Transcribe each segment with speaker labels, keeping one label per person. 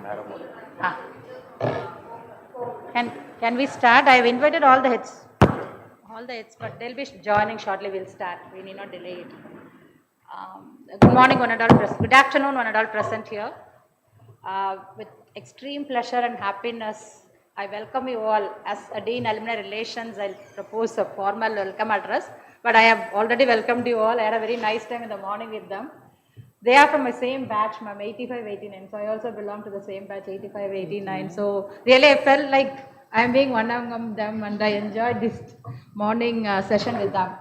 Speaker 1: Ah. Can we start? I have invited all the heads, but they'll be joining shortly. We'll start. We need not delay it. Good morning, one and all present. Good afternoon, one and all present here. With extreme pleasure and happiness, I welcome you all. As a Dean Alumni Relations, I'll propose a formal welcome address. But I have already welcomed you all. I had a very nice time in the morning with them. They are from my same batch, ma'am, 85, 89. So I also belong to the same batch, 85, 89. So really I felt like I am being one among them and I enjoyed this morning session with them.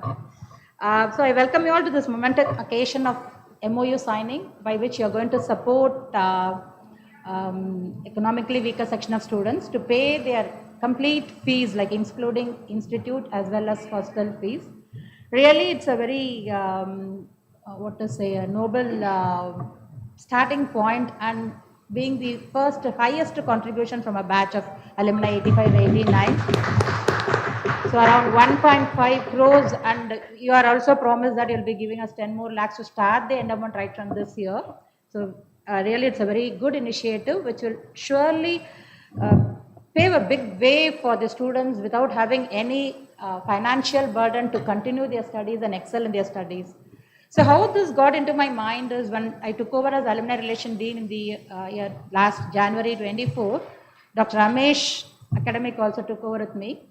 Speaker 1: So I welcome you all to this momentous occasion of MoU signing, by which you are going to support economically weaker section of students to pay their complete fees, like including institute as well as hostel fees. Really, it's a very a noble starting point, and being the highest contribution from a batch of alumni 85, 89. So around 1.5 crores, and you are also promised that you'll be giving us 10 more lakhs to start the endowment right from this year. So really, it's a very good initiative which will surely pave a big way for the students without having any financial burden to continue their studies and excel in their studies. So how this got into my mind is when I took over as Alumni Relation Dean in the year last January 24, Dr. Ramesh, academic, also took over with me.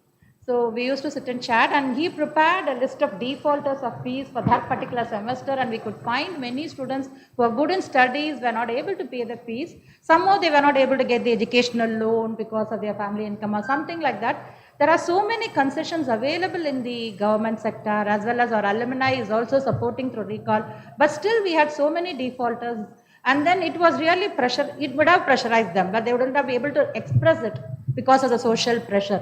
Speaker 1: So we used to sit and chat, and he prepared a list of defaulters of fees for that particular semester, and we could find many students who are good in studies were not able to pay the fees. Somehow they were not able to get the educational loan because of their family income or something like that. There are so many concessions available in the government sector, as well as our alumni is also supporting through RECAL, but still we had so many defaulters, and then it was really pressure. It would have pressurized them, but they wouldn't have been able to express it because of the social pressure.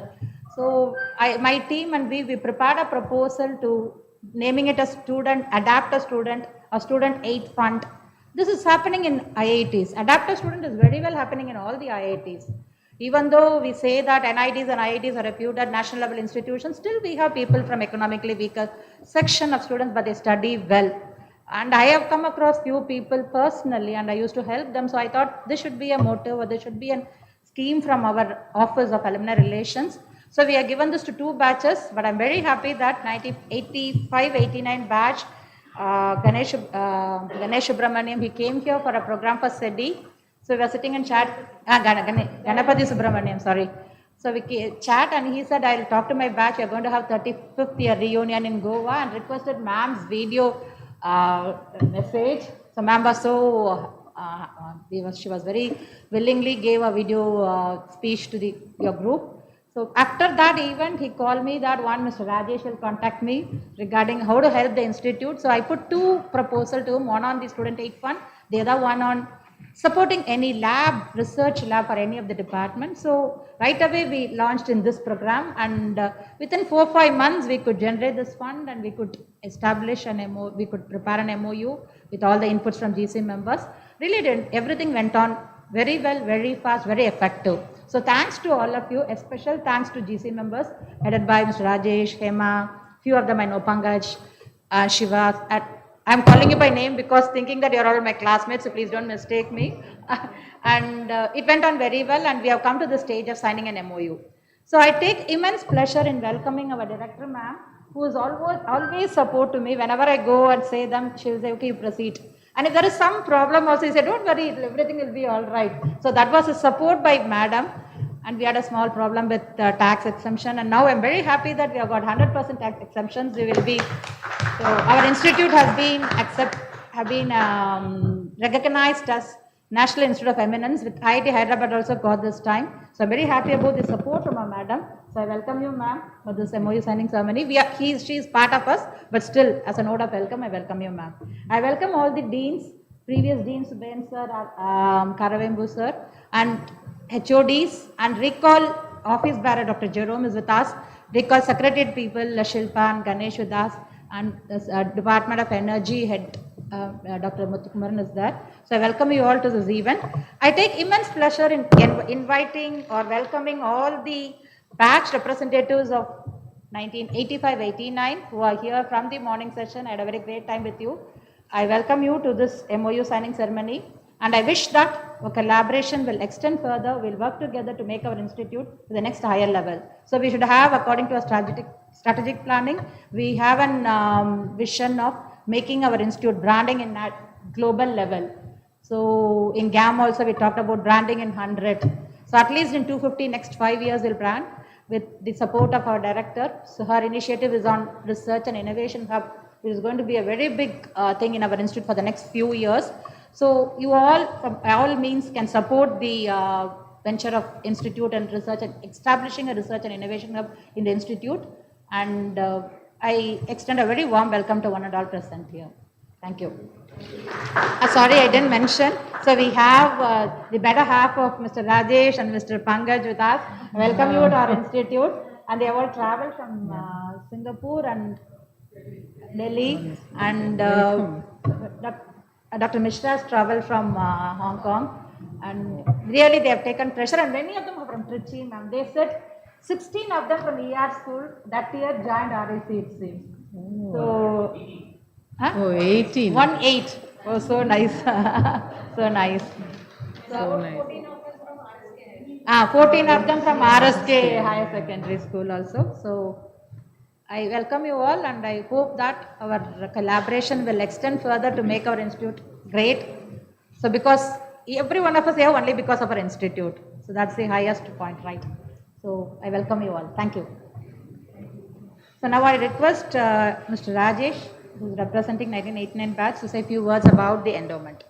Speaker 1: So my team and we prepared a proposal to naming it a student aid fund. This is happening in IITs. Adapt a student is very well happening in all the IITs. Even though we say that NITs and IITs are reputed national level institutions, still we have people from economically weaker section of students, but they study well. And I have come across few people personally, and I used to help them. So I thought this should be a motive, or there should be a scheme from our Office of Alumni Relations. So we have given this to 2 batches, but I'm very happy that 85, 89 batch, Ganesh Subramaniam, he came here for a program for SEDI. So we were sitting and chat, Ganapati Subramaniam, sorry. So we chat, and he said, I'll talk to my batch, we're going to have 35th year reunion in Goa, and requested ma'am's video message. So ma'am was so, she was very willingly gave a video speech to your group. So after that event, he called me that one Mr. Rajesh will contact me regarding how to help the institute. So I put 2 proposals to him, one on the student aid fund, the other one on supporting any research lab for any of the departments. So right away we launched in this program, and within 4-5 months we could generate this fund, and we could establish an MOU, we could prepare an MOU with all the inputs from GC members. Really everything went on very well, very fast, very effective. So thanks to all of you, especial thanks to GC members headed by Mr. Rajesh, Hema, few of them I know, Pankaj, Shiva. I'm calling you by name because thinking that you're all my classmates, so please don't mistake me. And it went on very well, and we have come to the stage of signing an MOU. So I take immense pleasure in welcoming our director, ma'am, who is always support to me. Whenever I go and say them, she will say, okay, you proceed. And if there is some problem also, he said, don't worry, everything will be all right. So that was a support by madam. And we had a small problem with tax exemption. And now I'm very happy that we have got 100% tax exemptions. We will be, so our institute has been recognized as National Institute of Eminence, with IIT Hyderabad also got this time. So I'm very happy about the support from our madam. So I welcome you, ma'am, for this MOU signing ceremony. She is part of us, but still, as a note of welcome, I welcome you, ma'am. I welcome all the deans, previous deans, Subain sir, Karavembu sir, and HODs, and RECAL office bearer, Dr. Jerome is with us. RECAL secretariat people, Shilpa and Ganesh with us, and Department of Energy head, Dr. Muthukumaran is there. So I welcome you all to this event. I take immense pleasure in inviting or welcoming all the batch representatives of 1985-89 who are here from the morning session. I had a very great time with you. I welcome you to this MOU signing ceremony, and I wish that our collaboration will extend further. We'll work together to make our institute to the next higher level. So we should have, according to our strategic planning, we have an vision of making our institute branding in that global level. So in GAM also we talked about branding in 100. So at least in 250 next 5 years we'll brand with the support of our director. So her initiative is on research and innovation hub, which is going to be a very big thing in our institute for the next few years. So you all, from all means, can support the venture of institute and research and establishing a research and innovation hub in the institute. And I extend a very warm welcome to one and all present here. Thank you. Sorry, I didn't mention. So we have the better half of Mr. Rajesh and Mr. Pankaj with us. Welcome you to our institute. And they have all traveled from Singapore and Delhi. And Dr. Mishra has traveled from Hong Kong. And really they have taken pressure. And many of them are from Trichy, ma'am. They said 16 of them from ER school that year joined REC, it seems. So, huh?
Speaker 2: Oh, 18.
Speaker 1: 1-8. Oh, so nice. So nice.
Speaker 2: So nice.
Speaker 1: 14 of them from RSK Higher Secondary School also. So I welcome you all, and I hope that our collaboration will extend further to make our institute great. So because every one of us here only because of our institute. So that's the highest point, right? So I welcome you all. Thank you. So now I request Mr. Rajesh, who is representing 1989 batch, to say a few words about the endowment.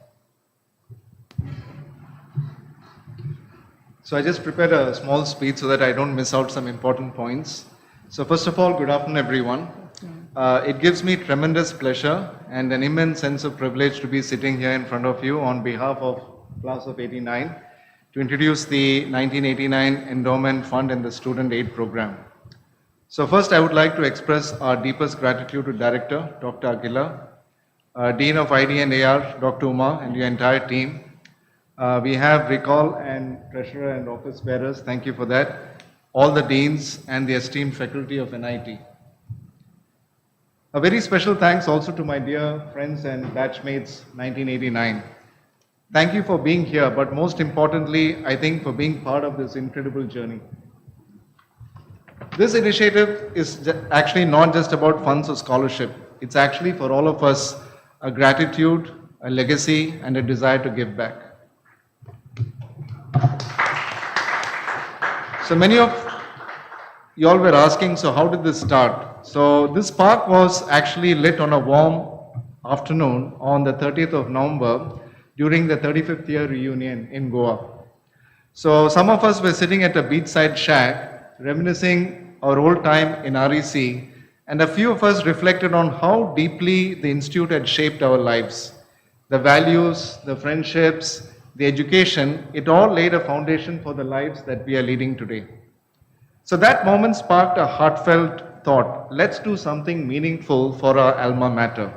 Speaker 3: So I just prepared a small speech so that I don't miss out some important points. So first of all, good afternoon, everyone. It gives me tremendous pleasure and an immense sense of privilege to be sitting here in front of you on behalf of Class of 89 to introduce the 1989 Endowment Fund and the Student Aid Program. So first, I would like to express our deepest gratitude to Director, Dr. Akhila, Dean of ID and AR, Dr. Uma, and your entire team. We have RECAL and Treasurer and Office Bearers, thank you for that. All the Deans and the esteemed faculty of NIT. A very special thanks also to my dear friends and batchmates 1989. Thank you for being here, but most importantly, I think for being part of this incredible journey. This initiative is actually not just about funds or scholarship. It's actually for all of us a gratitude, a legacy, and a desire to give back. So many of you all were asking, so how did this start? So this spark was actually lit on a warm afternoon on the 30th of November during the 35th year reunion in Goa. So some of us were sitting at a beachside shack reminiscing our old time in REC, and a few of us reflected on how deeply the institute had shaped our lives. The values, the friendships, the education, it all laid a foundation for the lives that we are leading today. So that moment sparked a heartfelt thought, let's do something meaningful for our alma mater.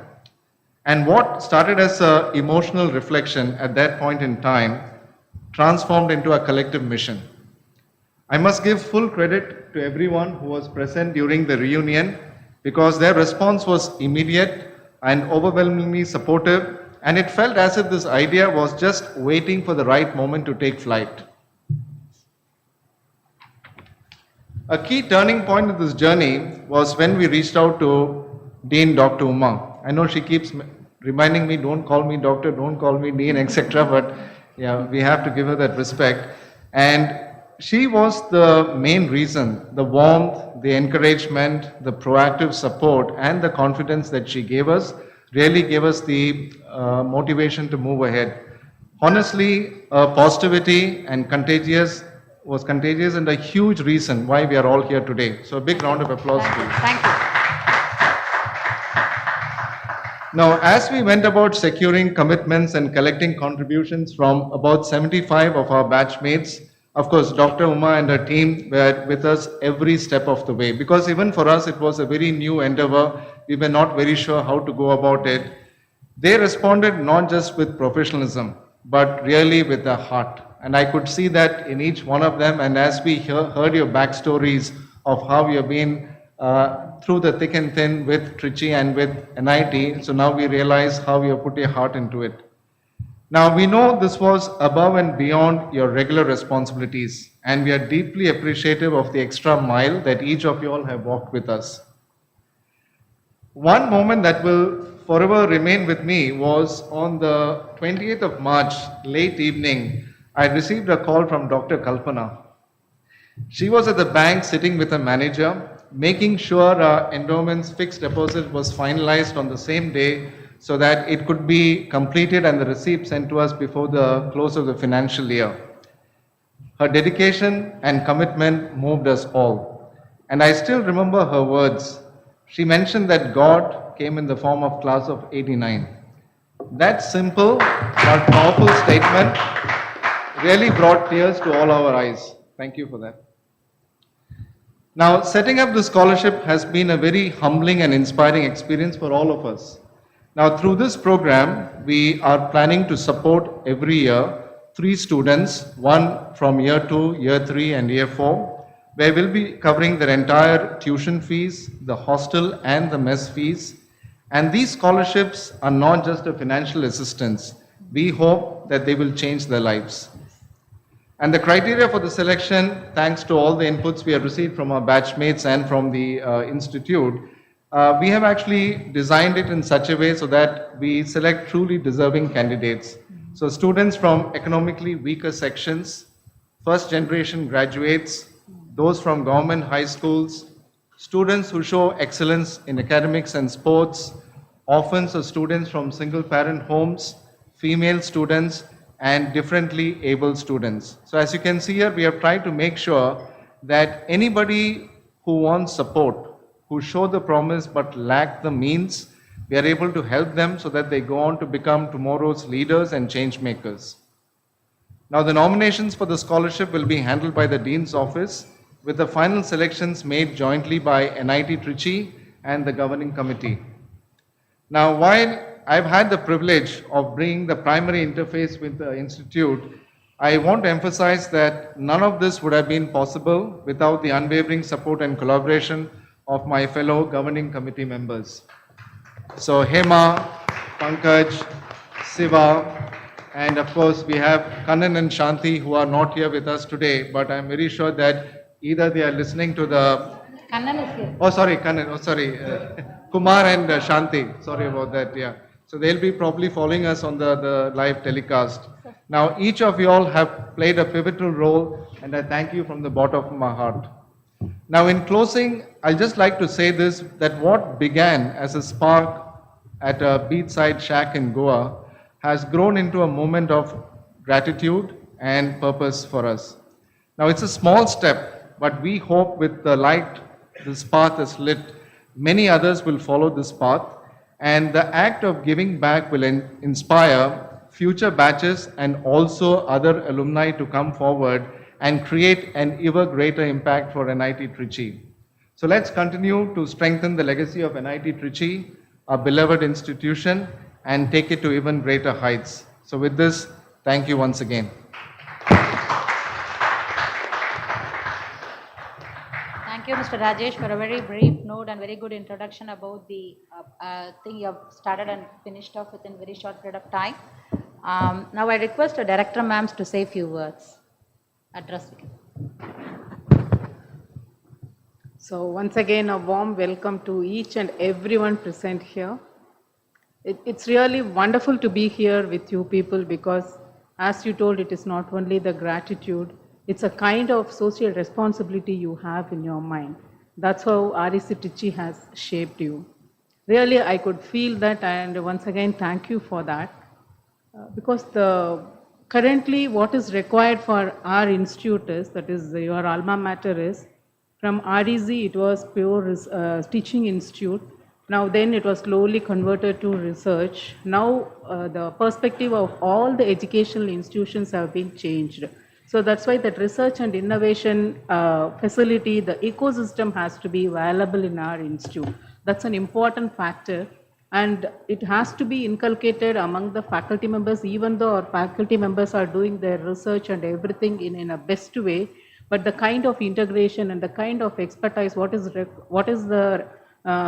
Speaker 3: And what started as an emotional reflection at that point in time transformed into a collective mission. I must give full credit to everyone who was present during the reunion because their response was immediate and overwhelmingly supportive, and it felt as if this idea was just waiting for the right moment to take flight. A key turning point of this journey was when we reached out to Dean Dr. Uma. I know she keeps reminding me, don't call me doctor, don't call me Dean, etc. But yeah, we have to give her that respect. And she was the main reason, the warmth, the encouragement, the proactive support, and the confidence that she gave us really gave us the motivation to move ahead. Honestly, positivity and was contagious and a huge reason why we are all here today. So a big round of applause to you.
Speaker 1: Thank you.
Speaker 3: Now, as we went about securing commitments and collecting contributions from about 75 of our batchmates, of course, Dr. Uma and her team were with us every step of the way, because even for us, it was a very new endeavor. We were not very sure how to go about it. They responded not just with professionalism, but really with a heart. And I could see that in each one of them. And as we heard your backstories of how you have been through the thick and thin with Trichy and with NIT, so now we realize how you have put your heart into it. Now, we know this was above and beyond your regular responsibilities, and we are deeply appreciative of the extra mile that each of you all have walked with us. One moment that will forever remain with me was on the 28th of March, late evening, I received a call from Dr. Kalpana. She was at the bank sitting with a manager, making sure our endowment's fixed deposit was finalized on the same day so that it could be completed and the receipt sent to us before the close of the financial year. Her dedication and commitment moved us all. And I still remember her words. She mentioned that God came in the form of class of 89. That simple but powerful statement really brought tears to all our eyes. Thank you for that. Now, setting up the scholarship has been a very humbling and inspiring experience for all of us. Now, through this program, we are planning to support every year 3 students, one from year 2, year 3, and year 4, where we'll be covering their entire tuition fees, the hostel, and the mess fees. And these scholarships are not just a financial assistance. We hope that they will change their lives. And the criteria for the selection, thanks to all the inputs we have received from our batchmates and from the institute, we have actually designed it in such a way so that we select truly deserving candidates. So students from economically weaker sections, first generation graduates, those from government high schools, students who show excellence in academics and sports, orphans or students from single parent homes, female students, and differently able students. So as you can see here, we have tried to make sure that anybody who wants support, who show the promise but lack the means, we are able to help them so that they go on to become tomorrow's leaders and change makers. Now the nominations for the scholarship will be handled by the Dean's Office, with the final selections made jointly by NIT Trichy and the governing committee. Now, while I've had the privilege of bringing the primary interface with the institute, I want to emphasize that none of this would have been possible without the unwavering support and collaboration of my fellow governing committee members. So Hema, Pankaj, Siva, and of course we have Kannan and Shanti who are not here with us today, but I'm very sure that either they are listening to the...
Speaker 1: Kannan is here.
Speaker 3: Oh, sorry, Kannan. Oh, sorry. Kumar and Shanti. Sorry about that. Yeah. So they'll be probably following us on the live telecast. Now, each of you all have played a pivotal role, and I thank you from the bottom of my heart. Now, in closing, I'd just like to say this, that what began as a spark at a beachside shack in Goa has grown into a moment of gratitude and purpose for us. Now, it's a small step, but we hope with the light this path is lit, many others will follow this path, and the act of giving back will inspire future batches and also other alumni to come forward and create an ever greater impact for NIT Trichy. So let's continue to strengthen the legacy of NIT Trichy, our beloved institution, and take it to even greater heights. So with this, thank you once again.
Speaker 1: Thank you, Mr. Rajesh, for a very brief note and very good introduction about the thing you have started and finished off within a very short period of time. Now I request the Director Ma'am to say a few words. Address again.
Speaker 2: So once again, a warm welcome to each and everyone present here. It's really wonderful to be here with you people because, as you told, it is not only the gratitude, it's a kind of social responsibility you have in your mind. That's how REC Trichy has shaped you. Really, I could feel that, and once again, thank you for that. Because currently what is required for our institute is, that is your alma mater is, from REC it was pure teaching institute. Now then it was slowly converted to research. Now the perspective of all the educational institutions have been changed. So that's why that research and innovation facility, the ecosystem has to be available in our institute. That's an important factor, and it has to be inculcated among the faculty members, even though our faculty members are doing their research and everything in a best way. But the kind of integration and the kind of expertise, what is the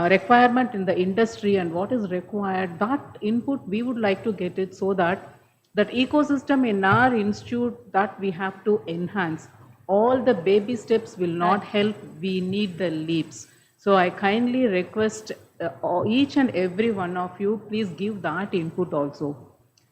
Speaker 2: requirement in the industry and what is required, that input we would like to get it so that That ecosystem in our institute that we have to enhance. All the baby steps will not help, we need the leaps. So I kindly request each and every one of you, please give that input also.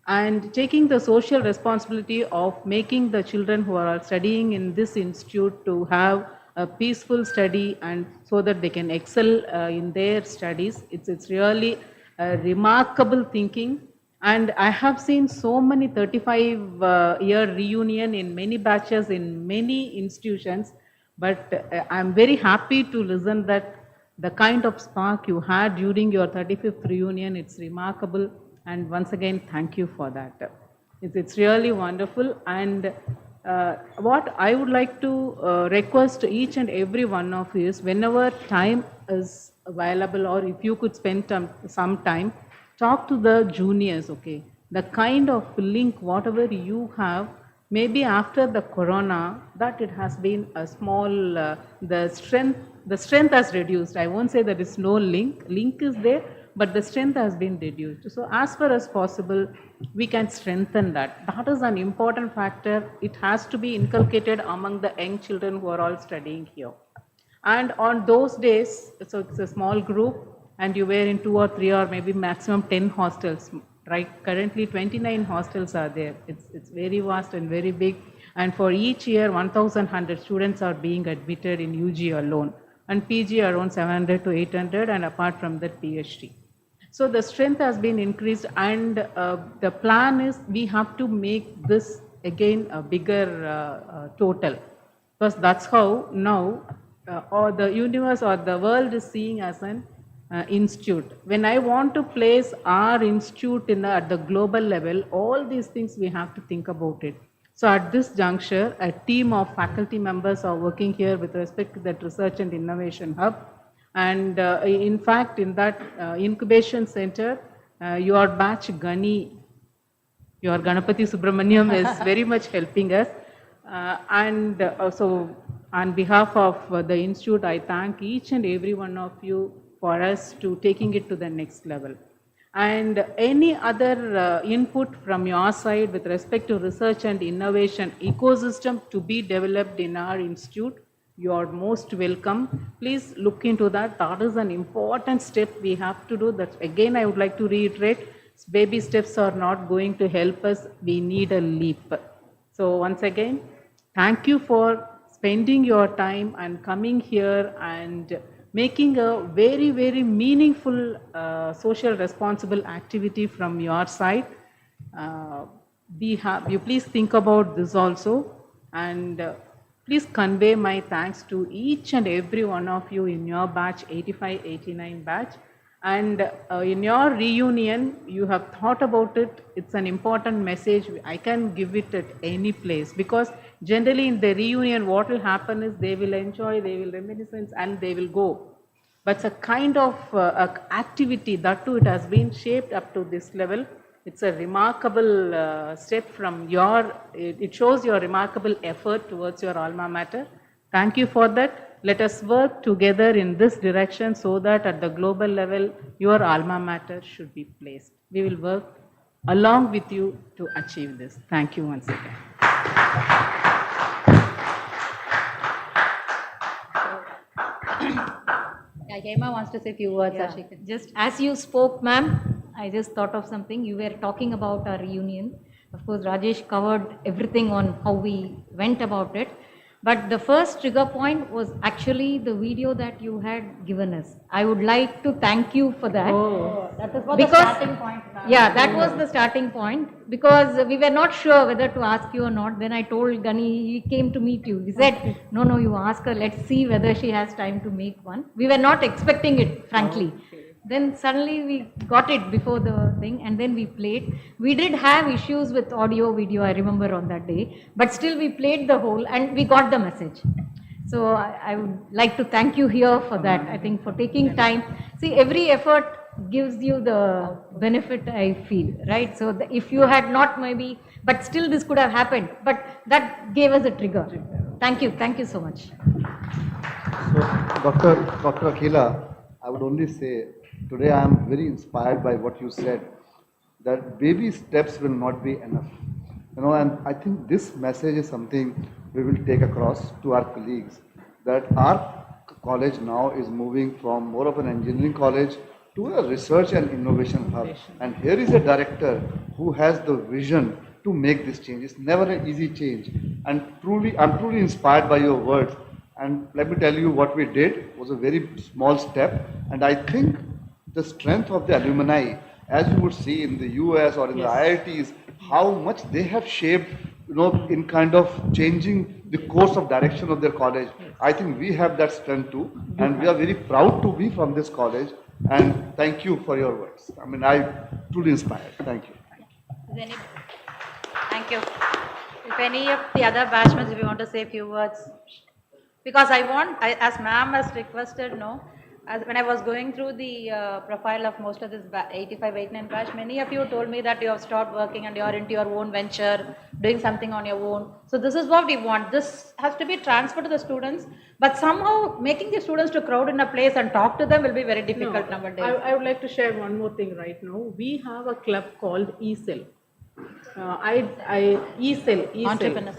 Speaker 2: And taking the social responsibility of making the children who are studying in this institute to have a peaceful study and so that they can excel in their studies. It's really remarkable thinking. And I have seen so many 35-year reunion in many batches in many institutions, but I'm very happy to listen that the kind of spark you had during your 35th reunion, it's remarkable. And once again, thank you for that. It's really wonderful. And what I would like to request each and every one of you is whenever time is available or if you could spend some time, talk to the juniors, okay? The kind of link, whatever you have, maybe after the corona, that it has been a small, the strength has reduced. I won't say there is no link. Link is there, but the strength has been reduced. So as far as possible, we can strengthen that. That is an important factor. It has to be inculcated among the young children who are all studying here. And on those days, so it's a small group, and you were in 2 or 3 or maybe maximum 10 hostels, right? Currently 29 hostels are there. It's very vast and very big. And for each year, 1,100 students are being admitted in UG alone. And PG around 700 to 800, and apart from that, PhD. So the strength has been increased, and the plan is we have to make this again a bigger total, because that's how now or the universe or the world is seeing as an institute. When I want to place our institute at the global level, all these things we have to think about it. So at this juncture, a team of faculty members are working here with respect to that research and innovation hub. And in fact, in that incubation center, your batch Gani, your Ganapati Subramaniam is very much helping us. And so on behalf of the institute, I thank each and every one of you for us to taking it to the next level. And any other input from your side with respect to research and innovation ecosystem to be developed in our institute, you are most welcome. Please look into that. That is an important step we have to do. That again, I would like to reiterate, baby steps are not going to help us. We need a leap. So once again, thank you for spending your time and coming here and making a very, very meaningful social responsible activity from your side. You please think about this also, and please convey my thanks to each and every one of you in your batch 85-89 batch. And in your reunion, you have thought about it. It's an important message. I can give it at any place, because generally in the reunion, what will happen is they will enjoy, they will reminiscence, and they will go. But it's a kind of activity that too, it has been shaped up to this level. It's a remarkable step from it shows your remarkable effort towards your alma mater. Thank you for that. Let us work together in this direction so that at the global level, your alma mater should be placed. We will work along with you to achieve this. Thank you once again.
Speaker 1: Yeah, Hema wants to say a few words.
Speaker 4: Yeah.
Speaker 1: Ashika.
Speaker 4: Just as you spoke, ma'am, I just thought of something. You were talking about our reunion. Of course, Rajesh covered everything on how we went about it. But the first trigger point was actually the video that you had given us. I would like to thank you for that.
Speaker 1: Oh, that was
Speaker 4: Because-
Speaker 1: the starting point.
Speaker 4: Yeah, that was the starting point, because we were not sure whether to ask you or not. Then I told Gani, he came to meet you. He said, no, you ask her, let's see whether she has time to make one. We were not expecting it, frankly. Then suddenly we got it before the thing, and then we played. We did have issues with audio, video, I remember on that day, but still we played the whole and we got the message. So I would like to thank you here for that, I think, for taking time. See, every effort gives you the benefit, I feel, right? So if you had not maybe, but still this could have happened, but that gave us a trigger. Thank you so much.
Speaker 5: So, Dr. Akhila, I would only say, today I am very inspired by what you said. that baby steps will not be enough. And I think this message is something we will take across to our colleagues, that our college now is moving from more of an engineering college to a research and innovation hub. And here is a director who has the vision to make this change. It's never an easy change. And I'm truly inspired by your words. And let me tell you, what we did was a very small step. And I think the strength of the alumni, as you would see in the US or in the IITs, how much they have shaped, in kind of changing the course of direction of their college. I think we have that strength too, and we are very proud to be from this college. And thank you for your words. I mean, I truly inspired. Thank you.
Speaker 1: Thank you. If any of the other batchmates, if you want to say a few words, because as ma'am has requested, when I was going through the profile of most of this 85, 89 batch, many of you told me that you have stopped working and you are into your own venture, doing something on your own. So this is what we want. This has to be transferred to the students, but somehow making the students to crowd in a place and talk to them will be very difficult nowadays.
Speaker 2: I would like to share one more thing right now. We have a club called ECEL. ECEL.
Speaker 1: Entrepreneurs.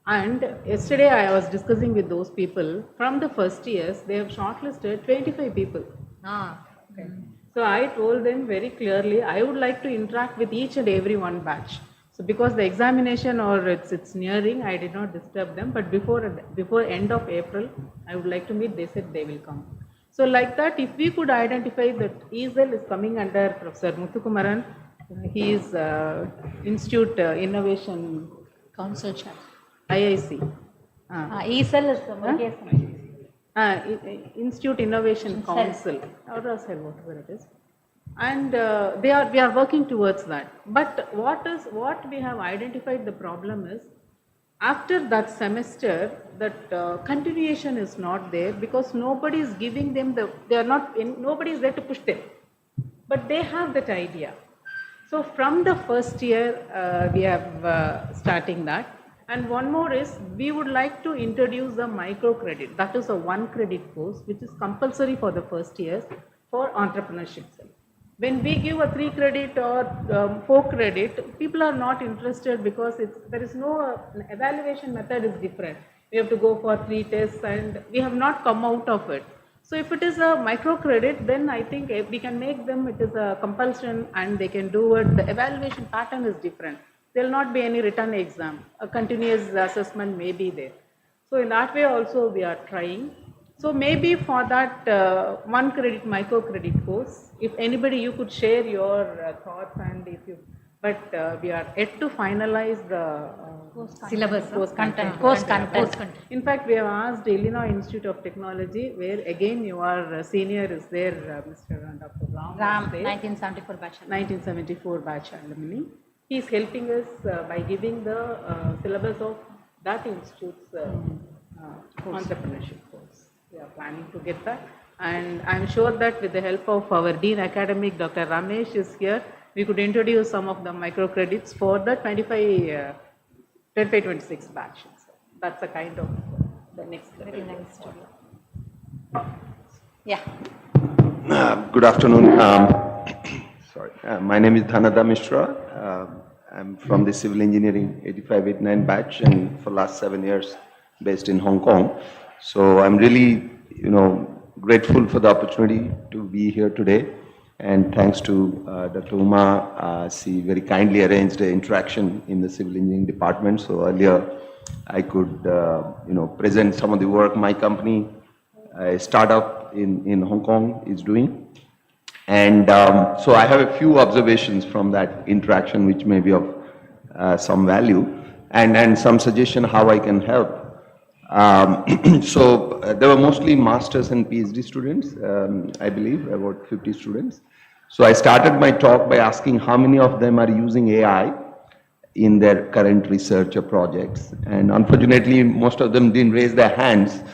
Speaker 2: And yesterday I was discussing with those people, from the first years, they have shortlisted 25 people.
Speaker 1: Okay.
Speaker 2: So I told them very clearly, I would like to interact with each and every one batch. So because the examination or it's nearing, I did not disturb them, but before end of April, I would like to meet. They said they will come. So like that, if we could identify that ECEL is coming under Professor Muthukumaran, he is Institute Innovation
Speaker 1: Council Chair.
Speaker 2: IIC.
Speaker 1: ECEL is
Speaker 2: Institute Innovation Council, or whatever it is, and we are working towards that. But what we have identified the problem is, after that semester, that continuation is not there, because nobody is giving them nobody is there to push them, but they have that idea. So from the first year, we have starting that. And one more is, we would like to introduce the microcredit. That is a 1 credit course, which is compulsory for the first years for entrepreneurship. When we give a 3 credit or 4 credit, people are not interested, because there is no evaluation method is different. We have to go for 3 tests, and we have not come out of it. So if it is a microcredit, then I think we can make them, it is a compulsion and they can do it. The evaluation pattern is different. There will not be any written exam. A continuous assessment may be there. So in that way also we are trying. So maybe for that 1 credit microcredit course, if anybody you could share your thoughts, and if you, but we are yet to finalize the
Speaker 1: syllabus,
Speaker 2: course content. In fact, we have asked Illinois Institute of Technology, where again your senior is there, Mr. Dr. Ram,
Speaker 1: 1974 batch.
Speaker 2: 1974 batch alumni. He is helping us by giving the syllabus of that institute's entrepreneurship course. We are planning to get that, and I am sure that with the help of our Dean Academic, Dr. Ramesh is here, we could introduce some of the microcredits for the 25-26 batch. That's a kind of the next level.
Speaker 1: Very nice. Yeah.
Speaker 6: Good afternoon. Sorry, my name is Dhanada Mishra. I'm from the Civil Engineering 85-89 batch, and for last 7 years based in Hong Kong. So I'm really, grateful for the opportunity to be here today. And thanks to Dr. Uma, she very kindly arranged the interaction in the Civil Engineering department. So earlier I could, present some of the work my company, a startup in Hong Kong, is doing. And so I have a few observations from that interaction which may be of some value, and some suggestion how I can help. So there were mostly masters and PhD students, I believe, about 50 students. So I started my talk by asking how many of them are using AI in their current research or projects. And unfortunately, most of them didn't raise their hands.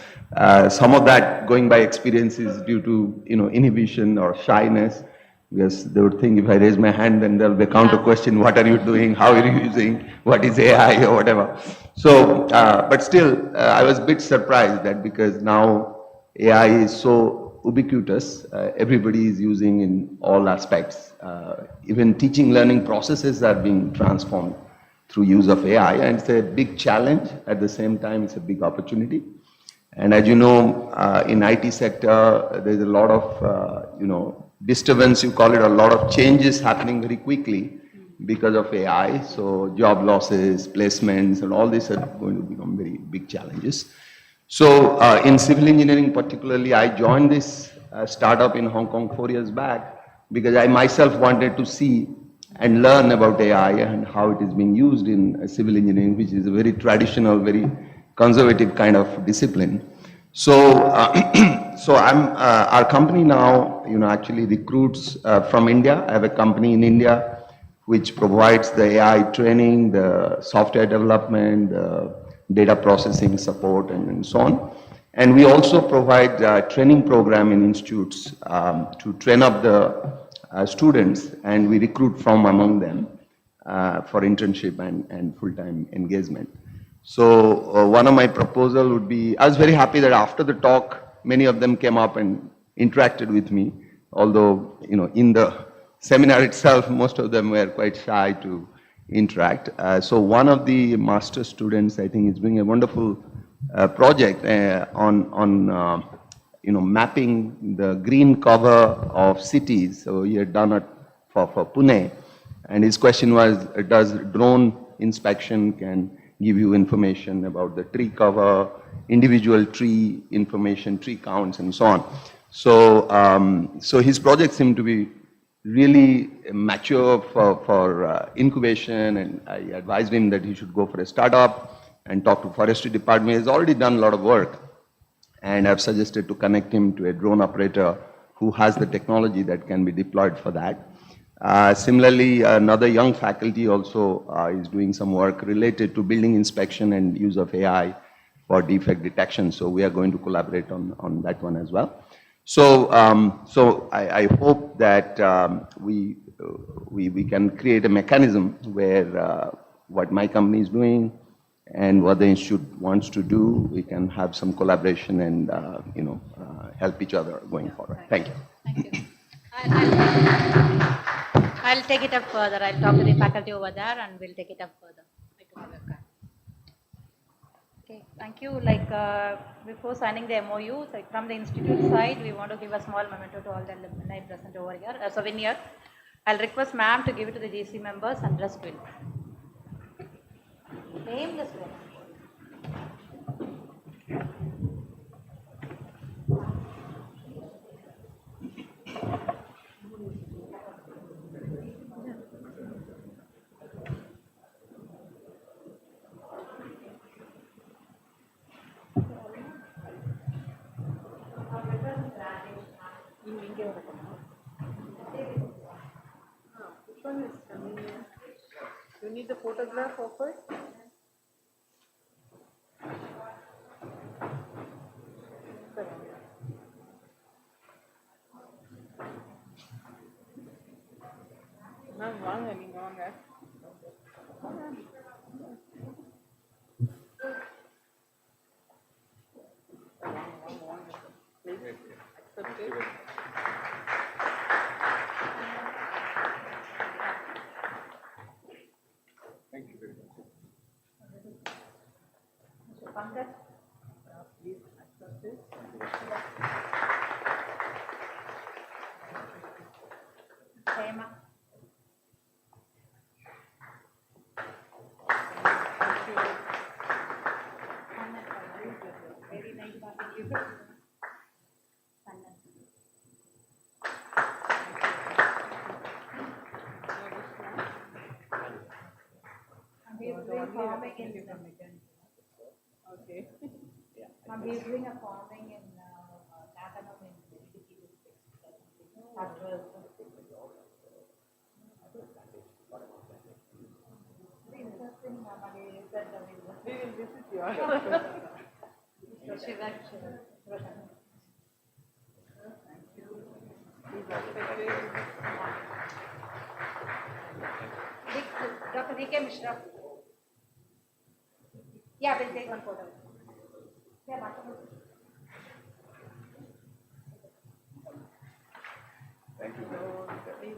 Speaker 6: Some of that going by experience is due to inhibition or shyness, because they would think if I raise my hand, then there'll be a counter question: what are you doing? How are you using? What is AI or whatever? So, but still, I was a bit surprised that because now AI is so ubiquitous. Everybody is using in all aspects. Even teaching learning processes are being transformed through use of AI, and it's a big challenge. At the same time, it's a big opportunity. And as you know, in IT sector, there's a lot of, disturbance, you call it, a lot of changes happening very quickly because of AI. So job losses, placements, and all these are going to become very big challenges. So in civil engineering particularly, I joined this startup in Hong Kong 4 years back because I myself wanted to see and learn about AI and how it is being used in civil engineering, which is a very traditional, very conservative kind of discipline. So, our company now, actually recruits from India. I have a company in India which provides the AI training, the software development, the data processing support, and so on. And we also provide a training program in institutes to train up the students, and we recruit from among them for internship and full-time engagement. So one of my proposal would be, I was very happy that after the talk, many of them came up and interacted with me, although, in the seminar itself, most of them were quite shy to interact. So one of the master students, I think, is doing a wonderful project on mapping the green cover of cities. So he had done it for Pune, and his question was, does drone inspection can give you information about the tree cover, individual tree information, tree counts, and so on. So his project seemed to be really mature for incubation, and I advised him that he should go for a startup and talk to forestry department. He's already done a lot of work, and I've suggested to connect him to a drone operator who has the technology that can be deployed for that. Similarly, another young faculty also is doing some work related to building inspection and use of AI for defect detection. So we are going to collaborate on that one as well. So, I hope that we can create a mechanism where what my company is doing and what the institute wants to do, we can have some collaboration and help each other going forward. Thank you.
Speaker 1: Thank you. I'll take it up further. I'll talk to the faculty over there and we'll take it up further. Okay, thank you. Before signing the MoU, from the institute side, we want to give a small memento to all the alumni present over here, a souvenir. I'll request ma'am to give it to the GC members and just will. Name this one.
Speaker 2: Which one is coming in? You need the photograph of it? Ma'am, வாங்க நீங்க வாங்க. Accept it.
Speaker 3: Thank you very much.
Speaker 1: Mr. Pankaj.
Speaker 2: Please accept it.
Speaker 1: Hema. Very nice talking to you. He's doing farming in
Speaker 2: Okay.
Speaker 1: he's doing a farming in Natanam in NIT-Tiruchirappalli. Interesting,
Speaker 2: We will visit you.
Speaker 1: Shiva.
Speaker 2: Please accept it.
Speaker 1: Dr. V.K. Mishra. Yeah, we'll take one photo. Yeah,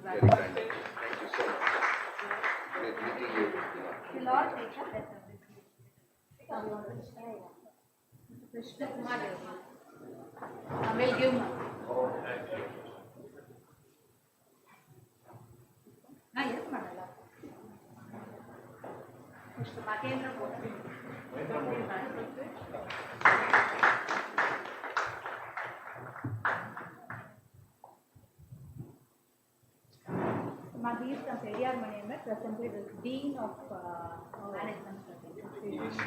Speaker 5: Very kind. Thank you so much. Great meeting you.
Speaker 4: We'll all take a letter. Krishna Kumar.
Speaker 1: We'll give him. Yes, madam. Mr. Makendra Madhir from Periyar Management, presently the Dean of Management Studies.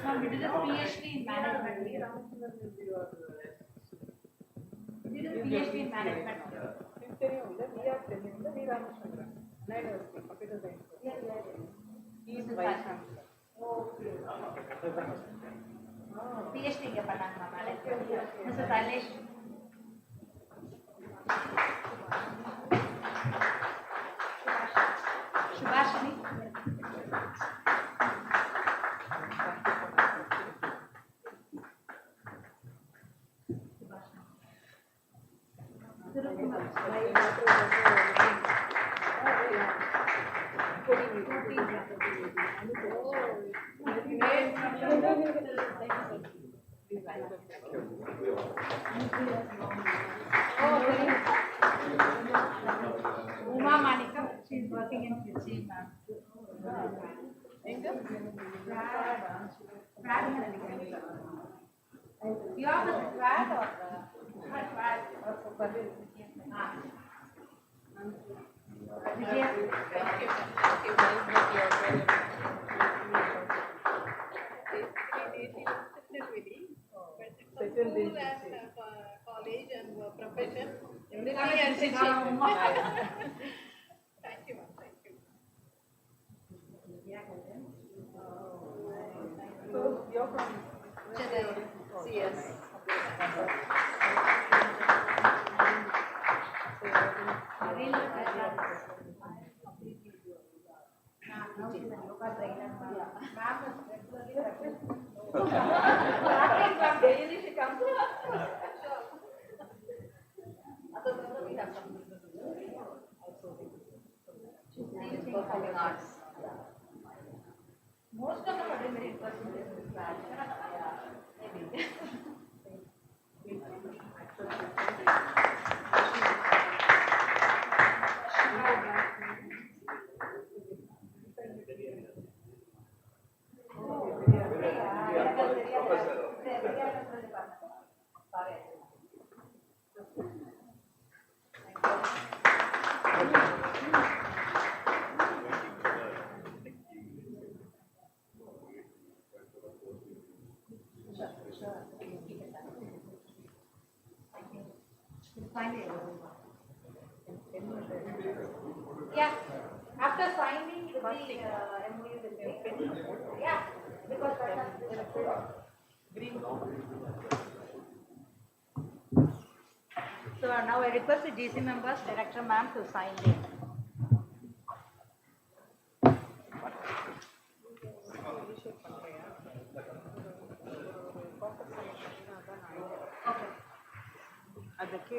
Speaker 1: Ma'am, we did a PhD in management here. We did a PhD in management. PhD இங்க பண்ணாங்க ma'am. Mr. Sailesh. Subhashini. Uma Manikam, she is working in Trichy, ma'am. You are the grad or
Speaker 7: School and college and profession. Everything
Speaker 1: Thank
Speaker 7: and teaching.
Speaker 1: you,
Speaker 7: Thank you, ma'am. Thank you.
Speaker 2: So you're from
Speaker 7: Chennai, CS.
Speaker 1: Daily she comes.
Speaker 7: Performing arts.
Speaker 1: Most of them are very interested in this class. Maybe. Yeah, after signing the MoU will be. Yeah, because so now I request the GC members, Director Ma'am to sign the.
Speaker 2: ಅದಕ್ಕೆ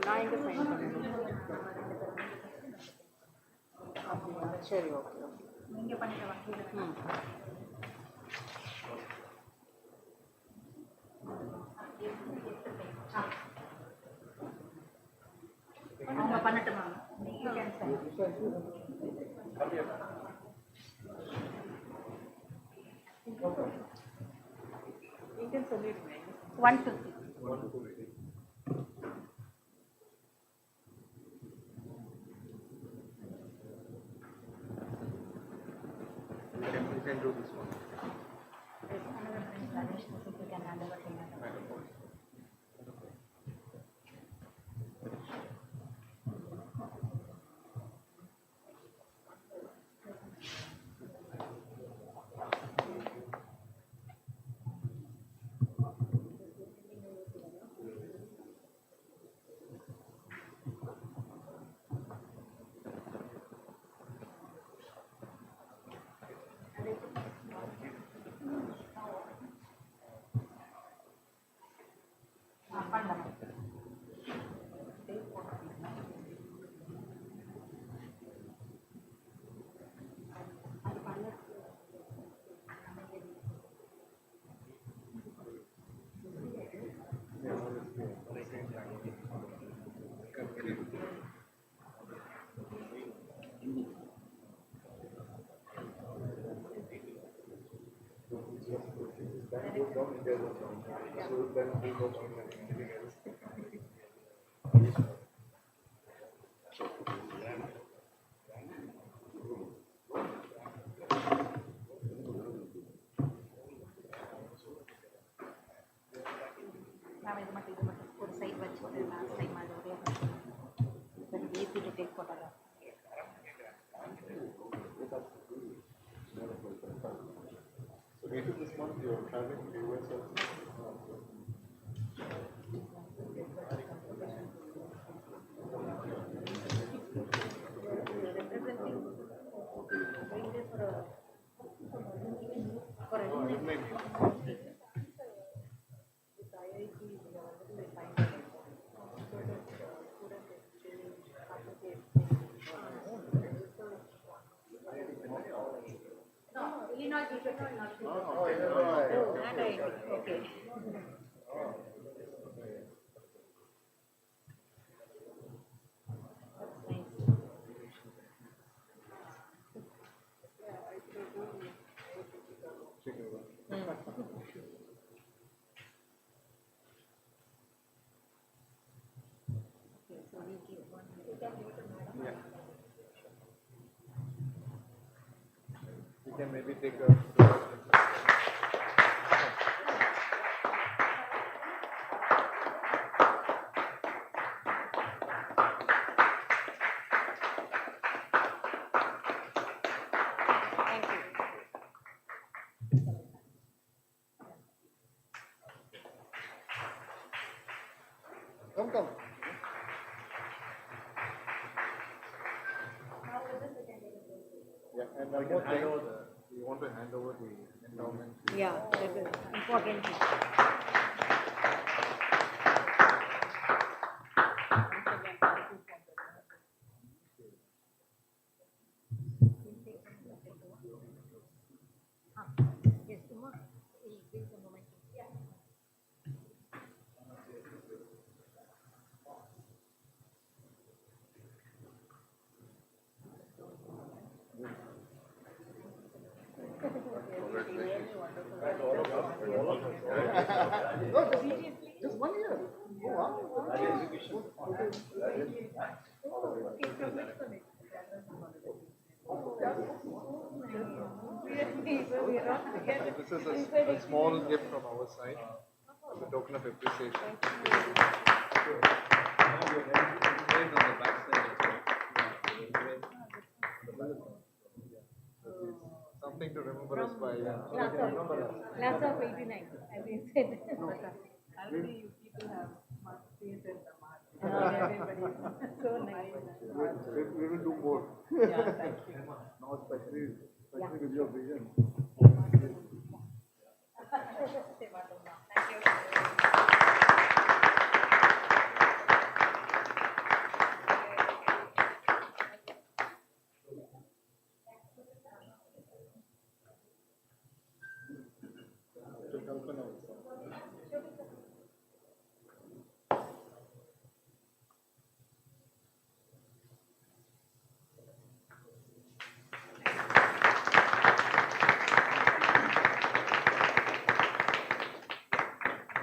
Speaker 2: ನಾ ಹಿಂಗೆ sign ಸರಿ okay
Speaker 1: நீங்க பண்ணிட்டு வாங்க. அவங்க பண்ணட்டுமா? நீங்க கேன்சல்.
Speaker 2: இங்கேன்னு சொல்லிடுங்க
Speaker 1: 150.
Speaker 3: You can do this one.
Speaker 1: Ma'am, இது மட்டும் ஒரு சைடு வச்சுட்டு லாஸ்ட் டைம் அது ஒரே then easy to take photograph.
Speaker 3: So later this month you are traveling to US also?
Speaker 1: Okay.
Speaker 3: We can maybe take a come. Yeah, and one more thing, we want to hand over the endowment.
Speaker 1: Yeah, that is important. Yes, Uma, we'll give the moment. Yeah.
Speaker 5: Just 1 year. Oh, wow.
Speaker 3: This is a small gift from our side, as a token of appreciation. Something to remember us by.
Speaker 1: Class of 89, as you said.
Speaker 7: Already you people have smart created the mark. Everybody is so nice.
Speaker 5: We will do more.
Speaker 7: Yeah, thank you.
Speaker 5: Now, especially with your vision.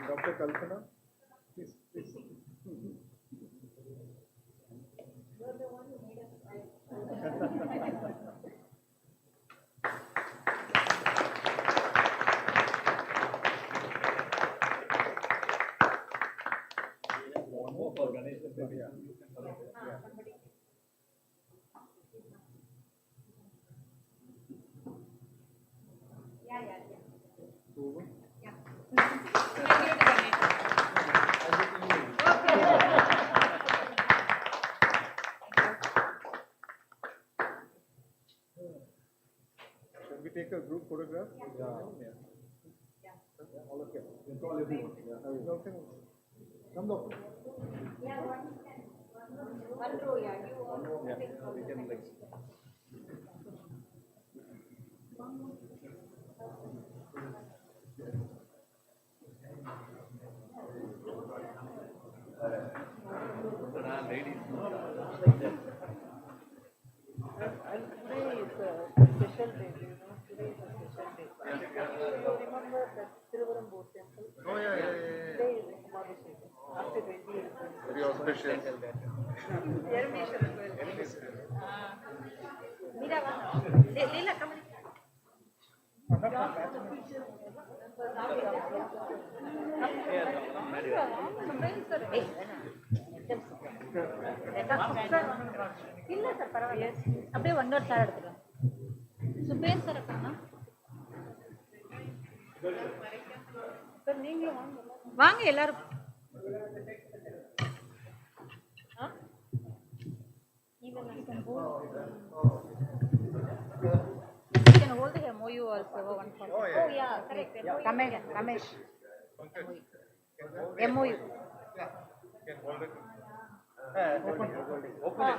Speaker 3: Dr. Kalpana, please. Can we take a group photograph? Yeah. All of you. All everyone. Yeah. Come doctor.
Speaker 1: One row, yeah.
Speaker 3: Yeah. We can like.
Speaker 7: And today is a special day, you know, today is a special day. You remember that Tiruvaramboor temple? Oh, yeah. Today is Kumbhabhishekam, after 20 years.
Speaker 3: Very auspicious.
Speaker 7: Leela, come in.
Speaker 4: இல்ல sir பரவாயில்ல அப்படியே ஒன்னோட sir எடுத்துக்கலாம் சுபேன் sir இருக்காங்க
Speaker 7: sir நீங்களும் வாங்க.
Speaker 4: வாங்க எல்லாரும் You can hold the MoU also one for oh yeah correct Ramesh MoU open